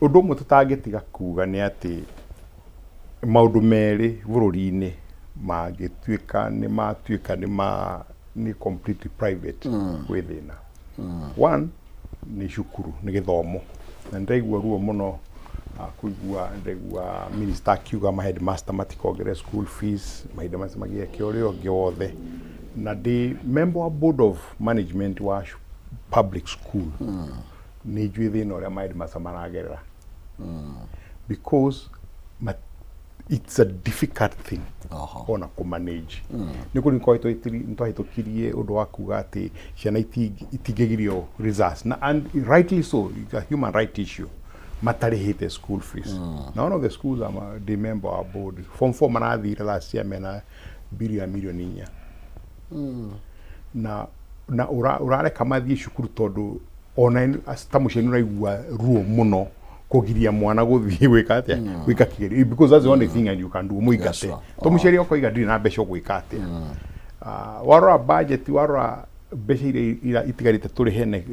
Undu mwe tutangitiga kuga ni ati maundu meri bururi-ini magituika ni completely private withina. One ni cukuru ni githomo na ndaigua ruo muno kuigua ndaigua minister akiuga ma headmaster matikongere school fees mahinda macio magie kiorio giothe na the member of board of management wa public school ni njui thina uria ma headmaster maragerera because it's a difficult thing ona ku manage ni kuri ntwahitukirie undu wa kuga ati ciana itingigirio results na and rightly so, it's a human right issue matarihite school fees. Now one of the schools I'm the member of board form 4 manathire last year mena million na urareka mathie cukuru tondu ona tamuceni uraigua ruo muno kugiria mwana guthie gwika atia gwika kigeri because that's the only thing and you can do muigate to muceri okoiga ndiri na mbeca gwika atia warora budget warora mbeca ira itigarite turi hene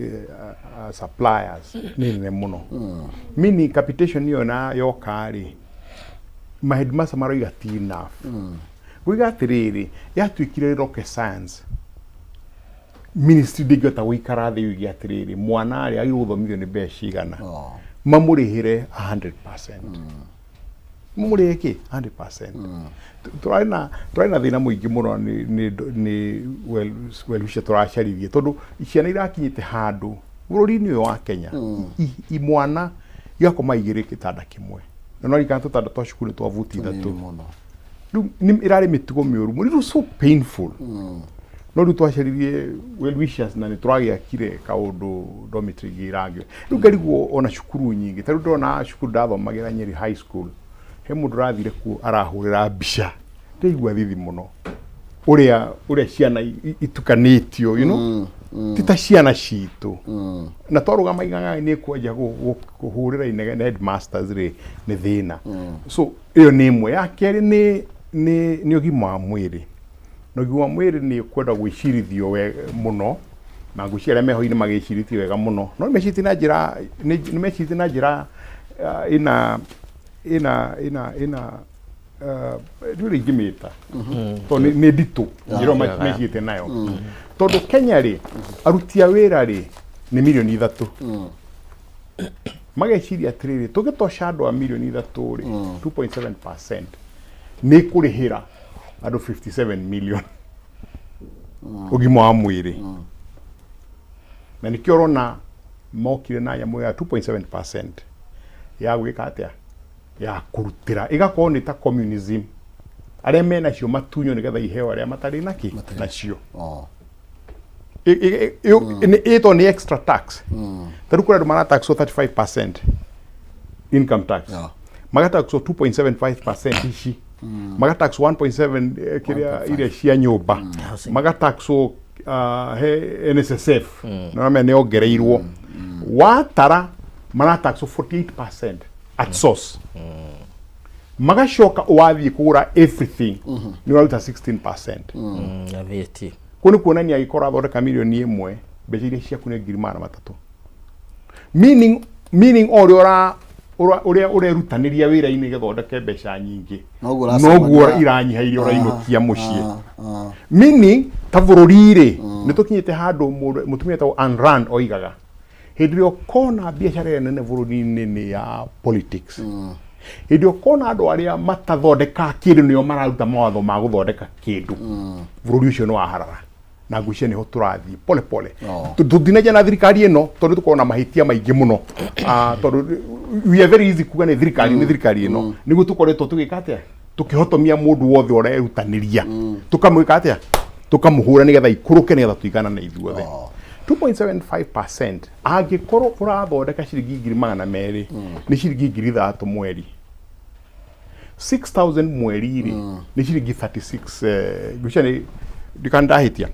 suppliers nene muno mini capitation niyo na yokari ma headmaster maroiga ti enough gwika atiriri yatwikire rocket science ministry digota wikara thi wigi atiriri mwana ari agiruthomithio ni mbeca igana mamurihire 100%. Mamurihike 100%. Turaina thina muingi muno ni wisha turacharithie tondu ciana irakinyite handu bururi-ini uyu wa Kenya imwana igakoma igiri kitanda kimwe no rikana tutanda twa cukuru twa vuti ithatu ni irari mitugo miuru muri so painful no du twacharithie well wishers na ni turagiakire kaundu dormitory giragio riu ngariguo ona cukuru nyingi taru ndona cukuru ndathomagira Nyeri high school he mundu rathire ku arahurira mbica ndaigua thithi muno uria ciana itukanitio you know tita ciana citu na twaruga maigaga ni kwanja kuhurira inegene headmasters ni thina so iyo ni imwe ya keri ni ugima wa mwiri no mwiri ni kwenda gwicirithio we muno na nguciara meho-ini magicirithio wega muno no meciti na njira ina really gimita to ni ditu njiro meciti nayo tondu Kenya ri arutia wira ri ni milioni 3 mageciria atiriri tugitosha andu a milioni 3 ri 2.7% ni kurihira andu 57 million ugima wa mwiri na nikio rona mokire na ya moya 2.7% ya gwika atia ya kurutira igakorwo ni ta communism aria mena cio matunyo nigetha iheo aria matari naki nacio ito ni extra tax tarukura ndo mana tax 35% income tax magatax 2.75% ici magatax 1.7 kiria ile cia nyumba magatax he NSSF na mene ongereirwo watara manatax 48% at source magashoka wathi kugura everything ni waruta 16% ya VAT kuni kuonania ikora thondeka milioni imwe mbeca iria ciaku ni 300 meaning uria rutaniria wira-ini gethondeke mbeca nyingi noguo iranyiha iria urainukia mucii meaning ta bururi-ri nitukinyite handu mutumia ta Unrand oigaga hindi rio kona biashara nene bururi-ini ni ya politics hindi kona andu aria matathondeka kindu nio mararuta mawatho ma guthondeka kindu bururi ucio no aharara na ngucia niho turathi pole pole tuthinaja na thirikari ino tondu tukona mahitia maingi muno tondu we are very easy kuga ni thirikari ino niguo tukoretwo tugika atia tukihotomia mundu wothe ora erutaniria tukamwika atia tukamuhura nigetha ikuruke nigetha tuigana na ithuothe 2.75% angikorwo urathondeka ciringi 200 ni ciringi 3,000 mweri 6,000 mweri ri ni ciringi 36 ngucia ni dikandahitia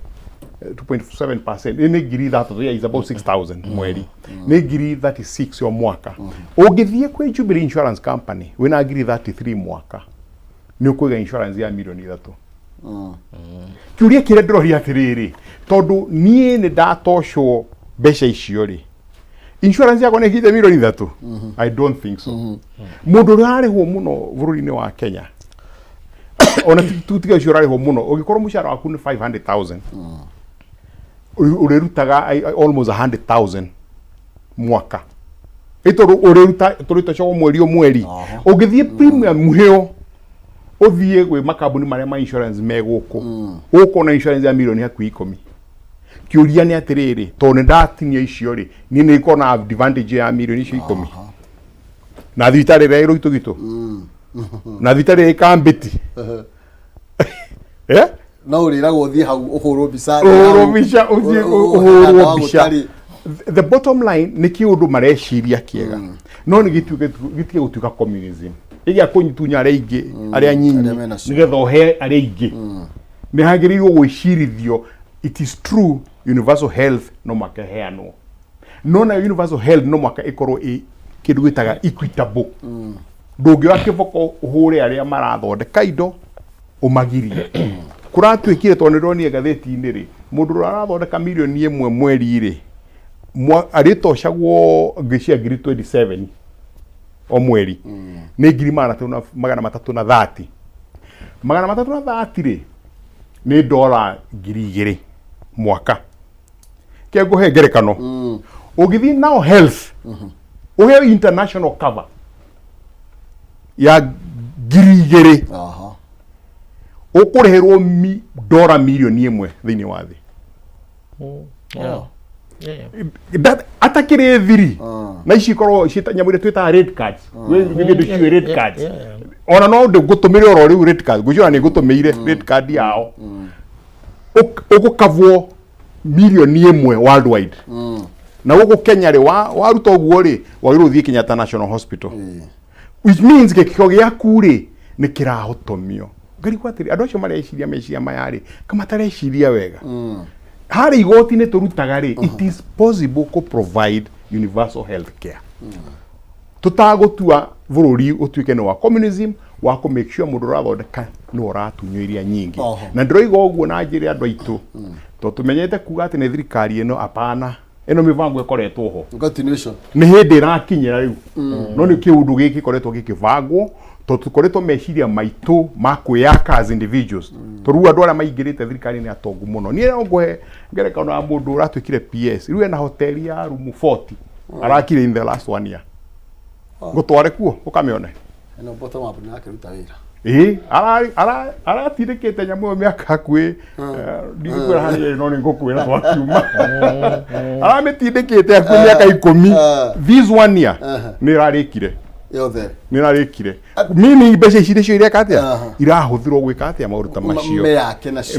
2.7% ni ngiri 3,000 is about 6,000 mweri ni ngiri 36 yo mwaka ungithie kwi Jubilee Insurance Company wina ngiri 33 mwaka ni ukuiga insurance ya milioni 3 kiuria kire ndiroria atiriri tondu nie ni ndatocwo mbeca icio ri insurance yako nä kä milioni 3 I don't think so må ndå å rä ararä hwo må no bå rå ri-inä wa Kenya ona tutiga å cio å rarä hwo må no å gä korwo må cara waku nä 500,000 å rä rutaga almost 100,000 mwaka tondå å rä ruta tå rä tocagwo mweri o mweri å ngä thiä premium hä o å thiä gwä makambuni marä a ma insurance me gå kå na insurance ya milioni hakuhĩ 10 kä å ria nä atä rä rä tondå nä ndatinia icio rä niä nä ikorwo na advantage ya milioni icio 10 na thibitarä ä rä rå itå gitå na thibitarä ä kambä ti no å rä ragwo thiä hau å hå rwo mbica the bottom line nä kä å ndå mareciria kä ega no nä gä tige gå tuika communism ä gä a kå nyitunya arä a ingä arä a nyinyi nä getha å he arä a ingä nä hagä rä irwo gwä cirithio it is true universal health no mwaka heanwo no na universal health no mwaka ikorwo ä kä ndå gä taga equitable ndå ngä wa kä boko å hå rä arä a marathondeka indo å magirie kå ratuä kire tondå nä ronire ngathäti-inä rä må ndå å arathondeka milioni 1 mweri rä arä tocagwo ngä cia ngiri 27 o mweri nä ngiri 330 rä nä dola ngiri 2 mwaka kä ngå he ngerekano å gä thiä nao health å heo international cover ya ngiri 2 å kå rä hä rwo dola milioni 1 thä-inä wa thä atakä rä thiri na ici ikorwo nyamå iria twätaga red cards ndå ciå red cards ona no ndä ngå tå mä re oro rä u red cards ngå ciona nä ngå tå mä ire red card yao å gå kavwo milioni 1 worldwide na gå gå Kenya rä waruta å guo rä wagä rwo thiä Kenyatta National Hospital which means gä kä gä aku rä nä kä rahotomio ngarigwo atä rä andå acio mareciria meciria maya rä kamatareciria wega harä igoti-inä tå rutaga rä it is possible to provide universal health care tå tagå tua bå rå ri å tuä ke nä wa communism wa kå make sure må ndå å rathondeka nä å ratunywo iria nyingä na ndä roiga å guo na njä rä andå aitå tondå tå menyete kuga atä nä thirikari ä no apana ä no mä bango ä koretwo ho nä hä ndä ä rakinyä ra rä u no nä kä å ndå gä kä koretwo gä kä bangwo tondå tå koretwo meciria maitå ma kwä yaka as individuals tondå rä u andå arä a maingä rä te thirikari nä atongu må no niä no ngå he ngerekano ya må ndå å ratuä kire PS rä u ena hoteli ya rumu 40 arakire in the last 1 year ngå tware kuo å kamä one aratindä kä te nyamå ä yo mä aka hakuä ndigå ra harä no nä ngå kwä ra twakiuma aramä tindä kä te hakuä mä aka 10 this 1 year nä rarä kire nä rarä kire mini mbeca ici nä cio ireka atä a irahå thirwo gwä ka atä a maå ndå ta macio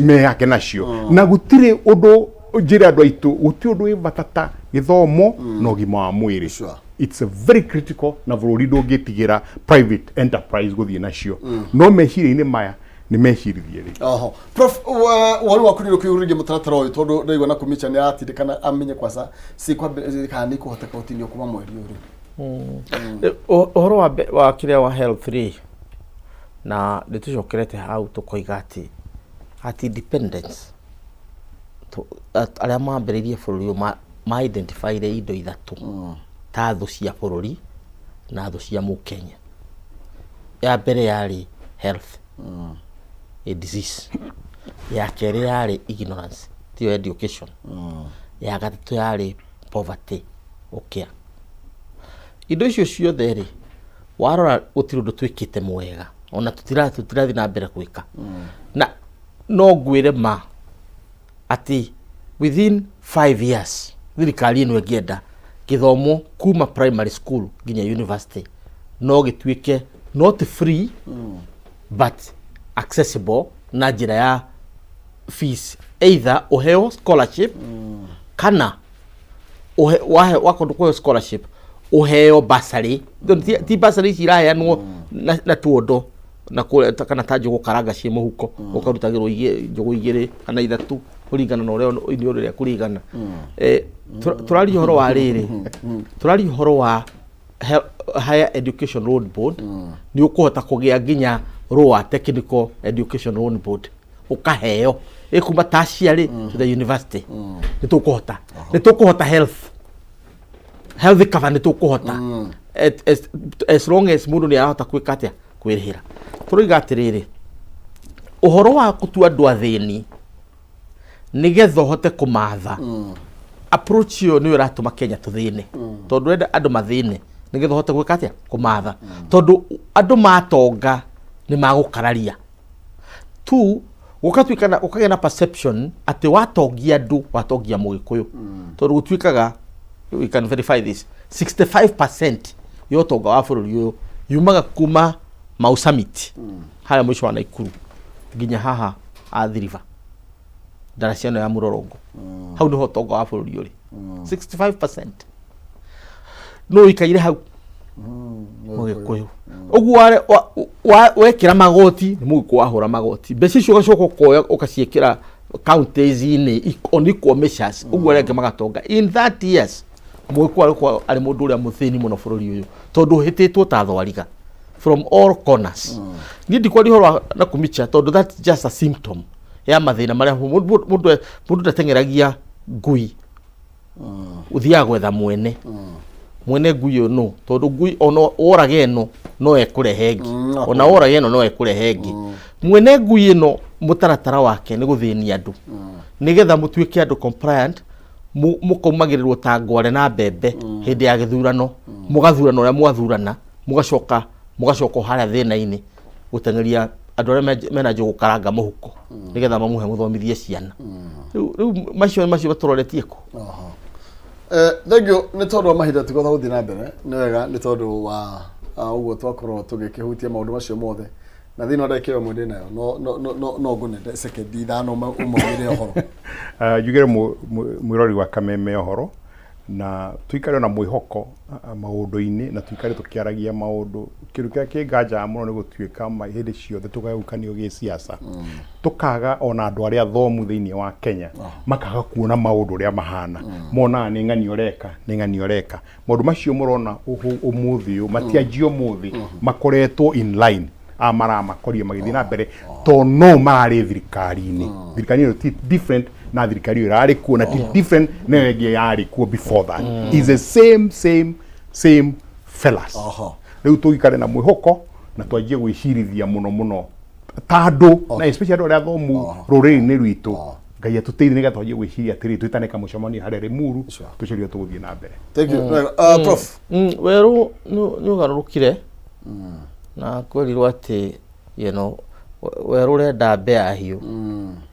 meyake nacio na gå tirä å ndå njä re andå aitå gå tirä å ndå wä bata ta gä thomo na å gima wa mwä rä it's a very critical na bå rå ri ndå ngä tigä ra private enterprise gå thiä nacio no meciria-inä maya nä mecirithie rä Prof waru waku nä å kä å rä rie må taratara å yå tondå ndaigua na kå nä aratindä kana amenye kwaca kana nä kå hoteka å tinio kuma mweri å rä horo wa kä rä a wa health rä na nä tå cokerete hau tå koiga atä dependence arä a mambä rä irie bå rå ri å ma identify indo ithatå ta thå cia bå rå ri na thå cia må Kenya ya mbere yarä health a disease ya kerä yarä ignorance tio education ya gatatå yarä poverty okay indo icio ciothe rĩ warora gũtirĩ ũndũ twĩkĩte mwega ona tũtirathiĩ na mbere gwĩka na no ngwĩre ma atĩ within 5 years thirikari ĩno ĩngĩenda gĩthomo kuma primary school nginya university no gĩtuĩke not free but accessible na njĩra ya fees either ũheo scholarship kana wakorwo kũheo scholarship uheo basari ti basari ciraheanwo na tuondo na kana ta njũgũ karanga ciĩ mũhuko ũkarutagĩrwo njũgũ 2 kana 3 kũringana na ũrĩa iniũrũ rĩa kũringana tũraria ũhoro wa rĩrĩ tũraria ũhoro wa higher education loan board nĩ ũkũhota kũgĩa nginya lower technical education loan board ũkaheo ĩkuma tertiary to the university nĩ tũkũhota health health cover nĩ tũkũhota as long as mũndũ nĩ arahota kwĩka atĩa kwĩrĩhĩra. Tũroiga atĩrĩrĩ, ũhoro wa gũtua andũ athĩni nĩgetha ũhote kũmatha, approach ĩyo nĩyo ĩratũma Kenya tũthĩne, tondũ wenda andũ mathĩne nĩgetha ũhote gwĩka atĩa kũmatha, tondũ andũ matonga nĩ magũkararia tu ũkagĩa na perception atĩ watongia andũ watongia Mũgĩkũyũ, tondũ gũtuĩkaga, we can verify this, 65% ya ũtonga wa bũrũri ũyũ yumaga kuma Mau Summit harĩa mũico wa Naikuru nginya haha Athi River, ndaraca ĩno ya Mũrorongo, hau nĩho ũtonga wa bũrũri ũrĩ, 65% no ikaire hau Mũgĩkũyũ. Ũguo wekĩra magoti nĩ Mũgĩkũyũ wahũra magoti, mbeca icio ũgacoka ũkoya ũgaciĩkĩra counties-inĩ on equal measures, ũguo arĩa angĩ magatonga. In 30 years Mũgĩkũyũ arĩ mũndũ ũrĩa mũthĩni mũno bũrũri ũyũ, tondũ hĩtĩtwo ta thwariga from all corners. Niĩ ndikwari ũhoro na kũmicha, tondũ that's just a symptom ya mathĩna marĩa mũndũ ndateng'eragia ngui, ũthiaga gwetha mwene ngui ũyũ no, tondũ ngui ona orage ĩno no ekũrehe ĩngĩ, ona orage ĩno no ekũrehe ĩngĩ. Mwene ngui ĩno mũtaratara wake nĩ gũthĩnia andũ nĩgetha mũtuĩke andũ compliant, mũkaumagĩrĩrwo ta ngware na mbembe hĩndĩ ya gĩthurano, mũgathurana ũrĩa mwathurana, mũgacoka harĩa thĩna-inĩ gũteng'eria andũ arĩa mena njũgũ karanga mũhuko nĩgetha mamũhe mũthomithie ciana. Rĩu macio batũroretie kũ? Thengio, nĩ tondũ wa mahinda tũgotha gũthiĩ na mbere, nĩ wega nĩ tondũ wa ũguo twakorwo tũgĩkĩhutia maũndũ macio mothe, na thĩinĩ wa ndagĩka ĩyo mwende nayo no ngũne sekendi ithano ũmũgĩre ũhoro. Njugĩre mwĩrori wa Kameme ũhoro, na tuikare na mwĩhoko maũndũ-inĩ, na tuikare tũkĩaragia maũndũ. Kĩndũ kĩrĩa kĩnganjaga mũno nĩ gũtuĩka hĩndĩ ciothe tũgayũkanio gĩciaca, tũkaga ona andũ arĩa athomu thĩinĩ wa Kenya makaga kuona maũndũ ũrĩa mahana, monaga nĩ ng'ani ũreka. Maũndũ macio mũrona ũmũthĩ ũyũ matianjia ũmũthĩ, makoretwo in line, maramakoria magĩthiĩ na mbere, tondũ no mararĩ thirikari-inĩ. Thirikari ĩyo ti different na thirikari ĩyo ĩrarĩ kuo, na ti different na ĩyo ĩngĩ yarĩ kuo before that. Is the same fellas. Rĩu tũikare na mwĩhoko na twanjie gwĩcirithia mũno ta andũ, na especially andũ arĩa athomu rũrĩrĩ-inĩ rwitũ. Ngai atũteithie nĩgetha twanjie gwĩciria atĩrĩ, twĩtane kamũcemanio harĩa Limuru, tũcarie tũgũthiĩ na mbere. Thank you. Prof. Werũ nĩ ũgarũrũkire na kwĩrirwo atĩ werũ ũrenda mbea hiũ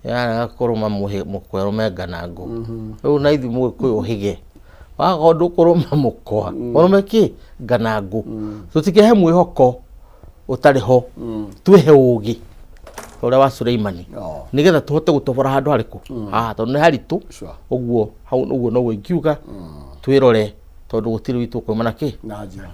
yarega kũrũma mũkwerũme nganangũ. Rĩu na ithuĩ Mũgĩkũyũ ũhĩge waga ũndũ kũrũma mũkwa ũrũme kĩ nganangũ. Tũtikĩhe mwĩhoko ũtarĩ ho, twĩhe ũũgĩ ũrĩa wa Suleimani nĩgetha tũhote gũtobora handũ harĩkũ, tondũ nĩ haritũ. Ũguo hau ũguo noguo ingiuga, twĩrore tondũ gũtirĩ witũ kuumana kĩ na njĩra.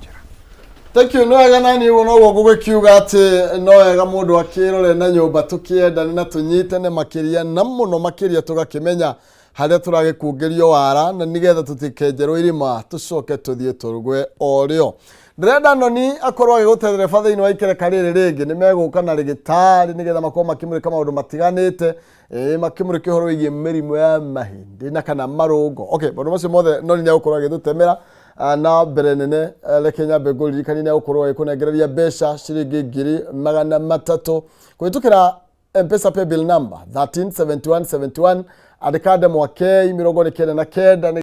Thank you. No wega nani ũguo noguo ngũgĩkiuga atĩ no wega mũndũ akĩrore na nyũmba tũkĩendane na tũnyitane makĩria na mũno makĩria tũgakĩmenya harĩa tũragĩkungĩrio wara, na nĩgetha tũtikenjerwo irima tũcoke tũthiĩ tũrugwe orĩo. Ndĩrenda Noni akorwo agĩgũtethereba thĩinĩ wa ikereka rĩrĩ rĩngĩ, nĩ megũka na rĩgĩtarĩ nĩgetha makorwo makĩmũrĩka maũndũ matiganĩte, makĩmũrĩka ũhoro wĩgiĩ mĩrimũ ya mahĩndĩ na kana marũngo. Okay, maũndũ macio mothe Noni nĩ agũkorwo agĩtũtemera na mbere nene. Reke nyambe ngũririkanie nĩ agũkorwo agĩkũnengereria mbeca ciringi 300 kũhĩtũkĩra M-Pesa paybill number 137171 andĩka ndemwa K 99